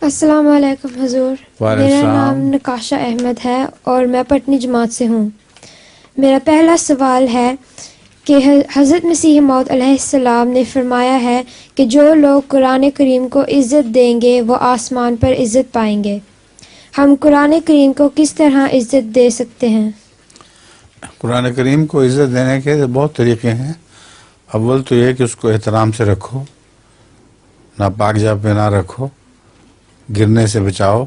السلام علیکم حضور، وعلیکم میرا نام السلام۔ نقاشہ احمد ہے اور میں پٹنی جماعت سے ہوں۔ میرا پہلا سوال ہے کہ حضرت مسیح موعود علیہ السلام نے فرمایا ہے کہ جو لوگ قرآن کریم کو عزت دیں گے وہ آسمان پر عزت پائیں گے۔ ہم قرآن کریم کو کس طرح عزت دے سکتے ہیں؟ قرآن کریم کو عزت دینے کے بہت طریقے ہیں۔ اول تو یہ کہ اس کو احترام سے رکھو، ناپاک جا پہ نہ رکھو، گرنے سے بچاؤ،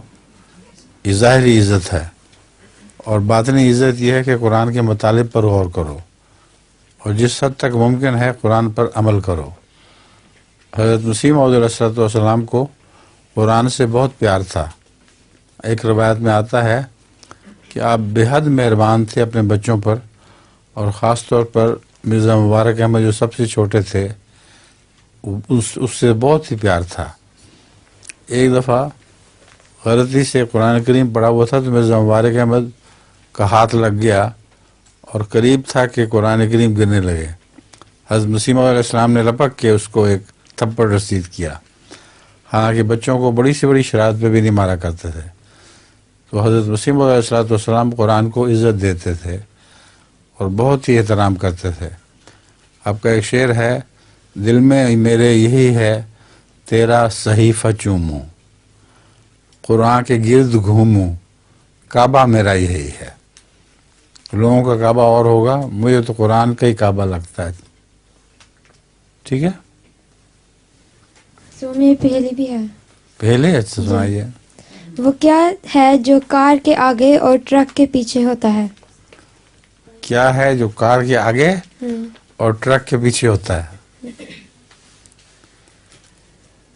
یہ ظاہری عزت ہے۔ اور باطنی عزت یہ ہے کہ قرآن کے مطالب پر غور کرو اور جس حد تک ممکن ہے قرآن پر عمل کرو۔ حضرت مسیح موعود علیہ السلام کو قرآن سے بہت پیار تھا۔ ایک روایت میں آتا ہے کہ آپ بے حد مہربان تھے اپنے بچوں پر، اور خاص طور پر مرزا مبارک احمد جو سب سے چھوٹے تھے اس سے بہت ہی پیار تھا۔ ایک دفعہ غلطی سے قرآن کریم پڑھا ہوا تھا تو مرزا مبارک احمد کا ہاتھ لگ گیا اور قریب تھا کہ قرآن کریم گرنے لگے۔ حضرت مسیح موعود علیہ السلام نے لپک کے اس کو ایک تھپڑ رسید کیا۔ حالانکہ بچوں کو بڑی سے بڑی شرارت پہ بھی نہیں مارا کرتے تھے، تو حضرت مسیح موعود علیہ السلام قرآن کو عزت دیتے تھے اور بہت ہی احترام کرتے تھے۔ آپ کا ایک شعر ہے، دل میں میرے یہی ہے تیرا صحیفہ چوموں، قرآن کے گرد گھوموں، کعبہ میرا یہی ہے۔ لوگوں کا کعبہ اور ہوگا، مجھے تو قرآن کا ہی کعبہ لگتا ہے۔ ٹھیک ہے، تو میری پہلی بھی ہے۔ پہلے اچھا سنائیے۔ وہ کیا ہے جو کار کے آگے اور ٹرک کے پیچھے ہوتا ہے؟ کیا ہے جو کار کے آگے اور ٹرک کے پیچھے ہوتا ہے؟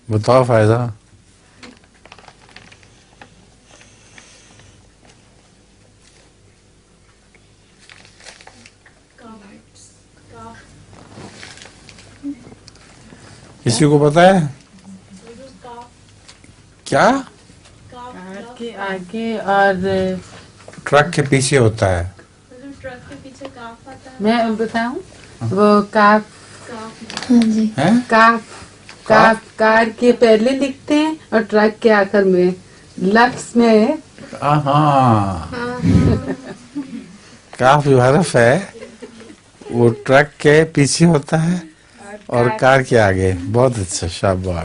بتاؤ فائدہ۔ کسی کو پتا ہے کیا؟ کار کے آگے اور ٹرک کے پیچھے ہوتا ہے۔ میں بتاؤں، وہ کاف ہاں جی، کار کے پہلے لکھتے ہیں اور ٹرک کے آخر میں، لفظ میں ہاں، کاف جو حرف ہے وہ ٹرک کے پیچھے ہوتا ہے اور کار کے آگے۔ بہت اچھا، شاباش۔